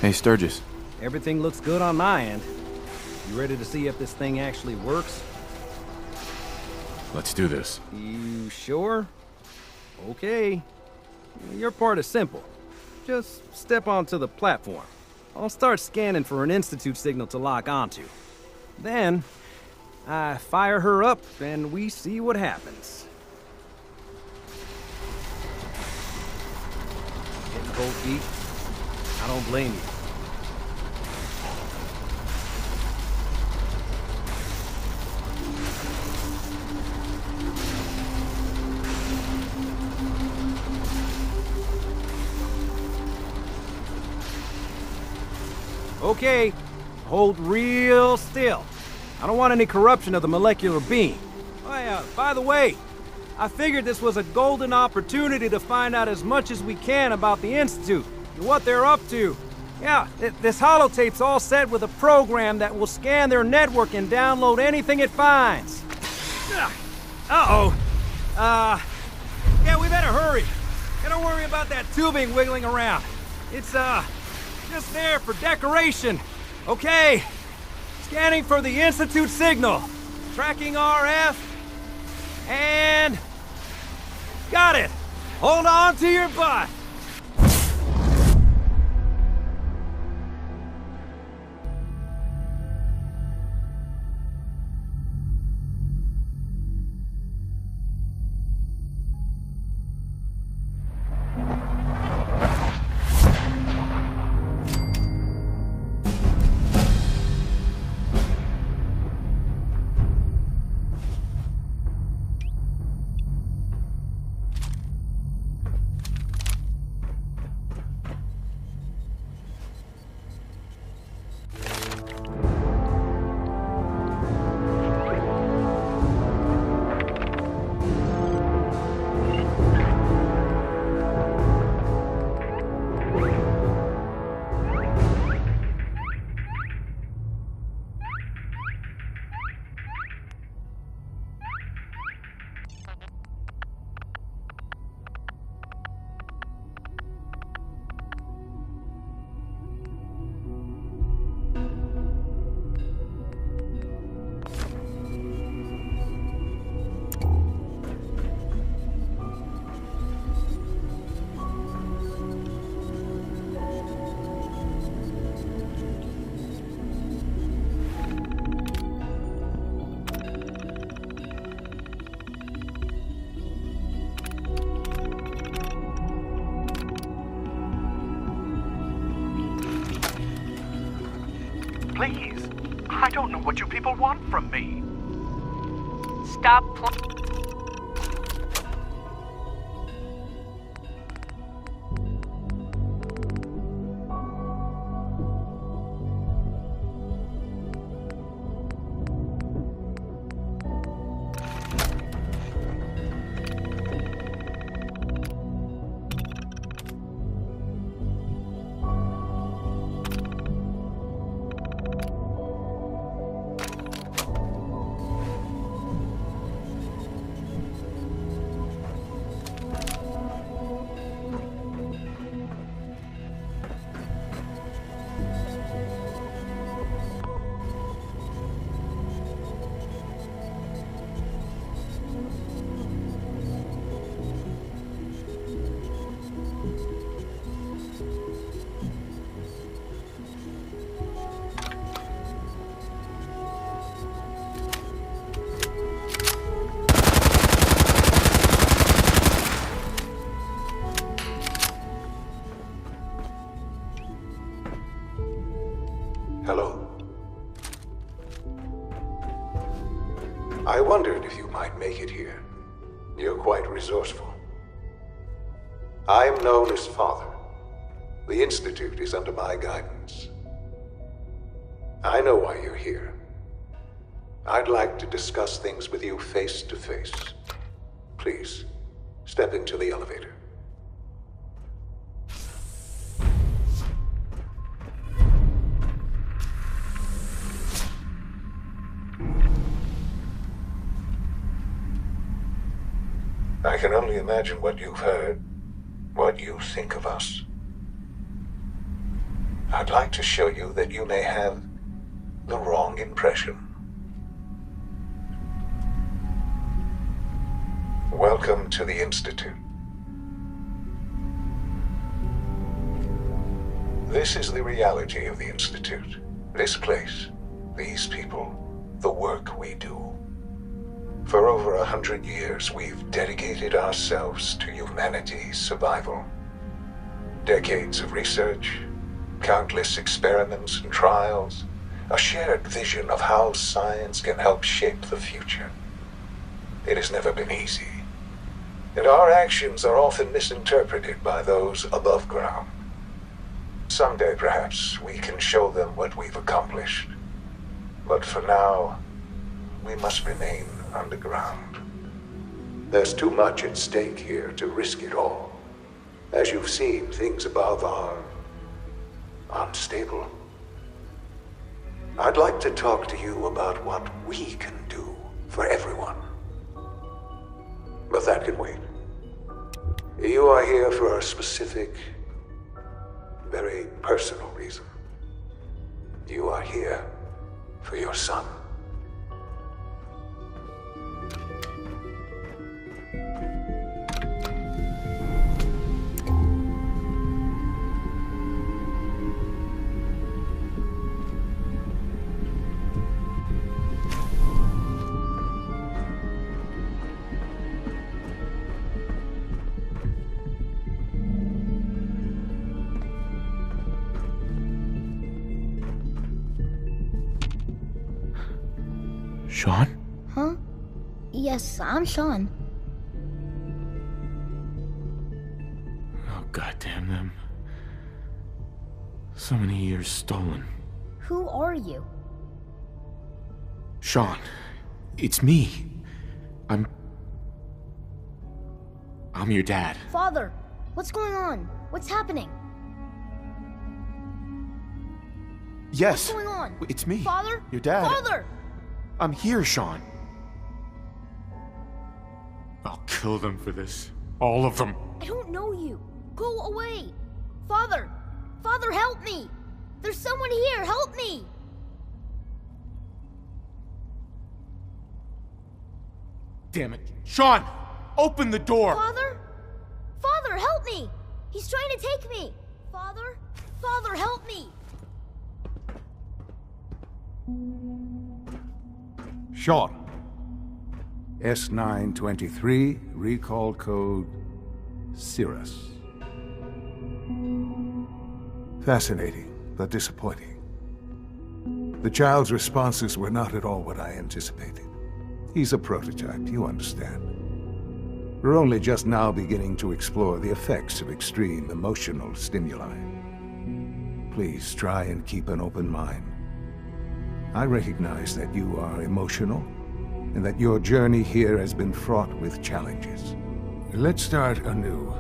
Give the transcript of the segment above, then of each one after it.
Hey, Sturgis. Everything looks good on my end. You ready to see if this thing actually works? Let's do this. You sure? Okay. Your part is simple. Just step onto the platform. I'll start scanning for an Institute signal to lock onto. Then, I fire her up and we see what happens. Getting cold feet? I don't blame you. Okay, hold real still. I don't want any corruption of the molecular being. Oh yeah, by the way, I figured this was a golden opportunity to find out as much as we can about the Institute and what they're up to. Yeah, this holotape's all set with a program that will scan their network and download anything it finds. Uh-oh. Yeah, we better hurry. And don't worry about that tubing wiggling around. It's, just there for decoration. Okay. Scanning for the Institute signal. Tracking RF. And... got it. Hold on to your butt. Please, I don't know what you people want from me. Stop Hello. I wondered if you might make it here. You're quite resourceful. I'm known as Father. The Institute is under my guidance. I know why you're here. I'd like to discuss things with you face to face. Please, step into the elevator. I can only imagine what you've heard, what you think of us. I'd like to show you that you may have the wrong impression. Welcome to the Institute. This is the reality of the Institute. This place, these people, the work we do. For over 100 years, we've dedicated ourselves to humanity's survival. Decades of research, countless experiments and trials, a shared vision of how science can help shape the future. It has never been easy, and our actions are often misinterpreted by those above ground. Someday, perhaps, we can show them what we've accomplished. But for now, we must remain underground. There's too much at stake here to risk it all. As you've seen, things above are unstable. I'd like to talk to you about what we can do for everyone. But that can wait. You are here for a specific, very personal reason. You are here for your son. Sean? Huh? Yes, I'm Sean. Oh, goddamn them. So many years stolen. Who are you? Sean, it's me. I'm your dad. Father, what's going on? What's happening? Yes. What's going on? It's me. Father? Your dad. Father! I'm here, Sean. I'll kill them for this. All of them. I don't know you. Go away. Father! Father, help me! There's someone here. Help me! Damn it. Sean! Open the door! Father? Father, help me! He's trying to take me! Father? Father, help me! Sean. S923, recall code Cirrus. Fascinating, but disappointing. The child's responses were not at all what I anticipated. He's a prototype, you understand. We're only just now beginning to explore the effects of extreme emotional stimuli. Please try and keep an open mind. I recognize that you are emotional, and that your journey here has been fraught with challenges. Let's start anew.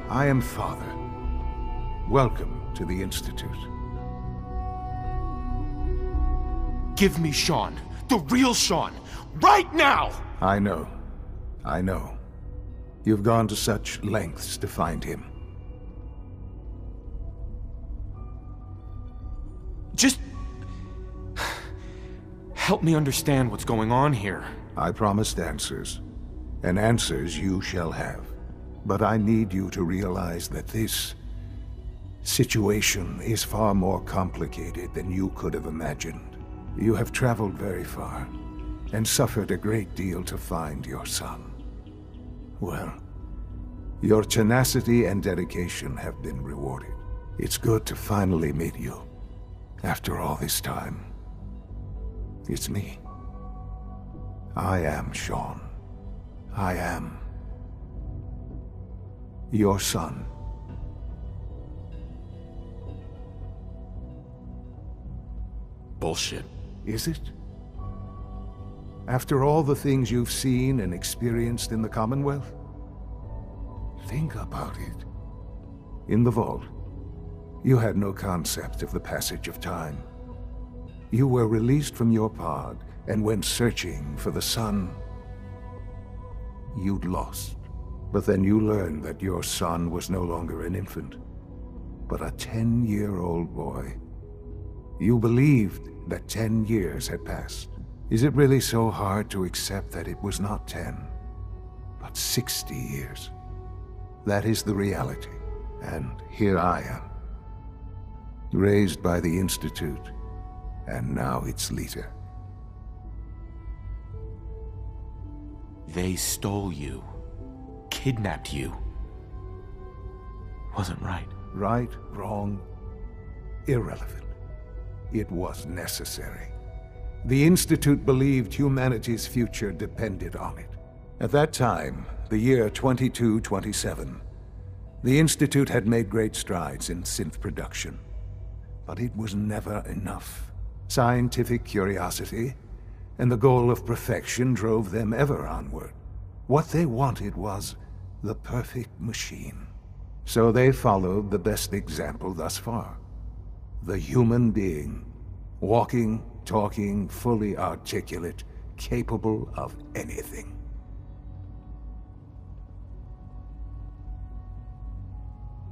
I am Father. Welcome to the Institute. Give me Sean. The real Sean. Right now! I know. I know. You've gone to such lengths to find him. Just help me understand what's going on here. I promised answers, and answers you shall have. But I need you to realize that this situation is far more complicated than you could have imagined. You have traveled very far, and suffered a great deal to find your son. Well, your tenacity and dedication have been rewarded. It's good to finally meet you. After all this time, it's me. I am Sean. I am your son. Bullshit. Is it? After all the things you've seen and experienced in the Commonwealth? Think about it. In the Vault, you had no concept of the passage of time. You were released from your pod and went searching for the son you'd lost. But then you learned that your son was no longer an infant. but a 10-year-old boy. You believed that 10 years had passed. Is it really so hard to accept that it was not 10, but 60 years? That is the reality, and here I am. Raised by the Institute, and now its leader. They stole you. Kidnapped you. Wasn't right. Right, wrong, irrelevant. It was necessary. The Institute believed humanity's future depended on it. At that time, the year 2227, the Institute had made great strides in synth production. But it was never enough. Scientific curiosity and the goal of perfection drove them ever onward. What they wanted was the perfect machine. So they followed the best example thus far. The human being. Walking, talking, fully articulate, capable of anything.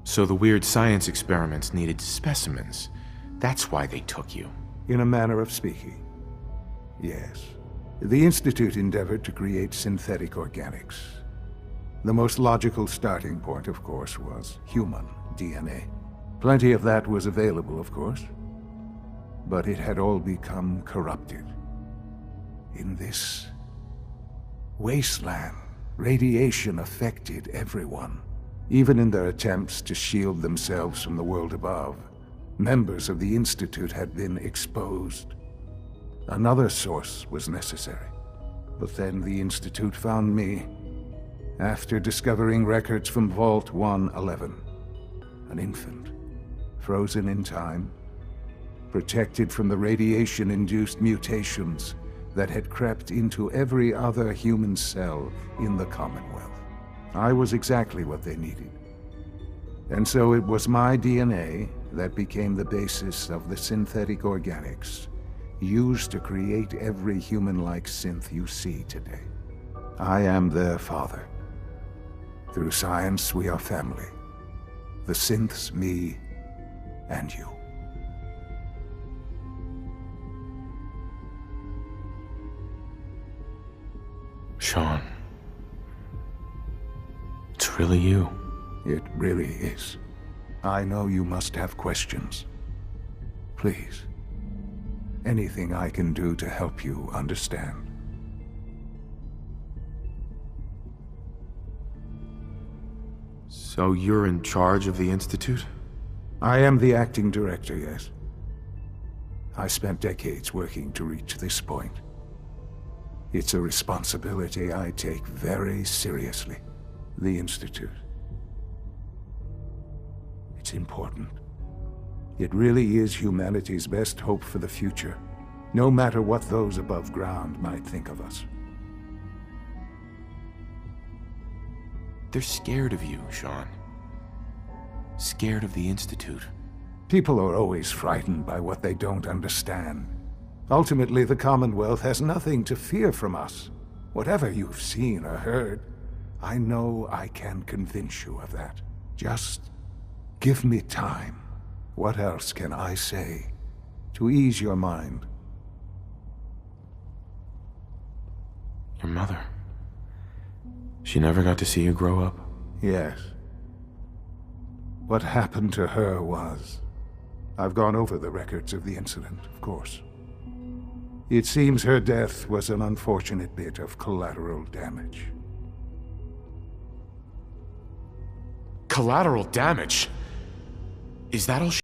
So the weird science experiments needed specimens. That's why they took you. In a manner of speaking, yes. The Institute endeavored to create synthetic organics. The most logical starting point, of course, was human DNA. Plenty of that was available, of course. But it had all become corrupted. In this wasteland, radiation affected everyone. Even in their attempts to shield themselves from the world above, members of the Institute had been exposed. Another source was necessary. But then the Institute found me, after discovering records from Vault 111. An infant, frozen in time, protected from the radiation-induced mutations that had crept into every other human cell in the Commonwealth. I was exactly what they needed. And so it was my DNA that became the basis of the synthetic organics used to create every human-like synth you see today. I am their father. Through science, we are family. The synths, me, and you. Sean. It's really you. It really is. I know you must have questions. Please. Anything I can do to help you understand. So you're in charge of the Institute? I am the acting director, yes. I spent decades working to reach this point. It's a responsibility I take very seriously. The Institute. It's important. It really is humanity's best hope for the future, no matter what those above ground might think of us. They're scared of you, Sean. Scared of the Institute. People are always frightened by what they don't understand. Ultimately, the Commonwealth has nothing to fear from us. Whatever you've seen or heard, I know I can convince you of that. Just give me time. What else can I say to ease your mind? Your mother. She never got to see you grow up? Yes. What happened to her was... I've gone over the records of the incident, of course. It seems her death was an unfortunate bit of collateral damage. Collateral damage? Is that all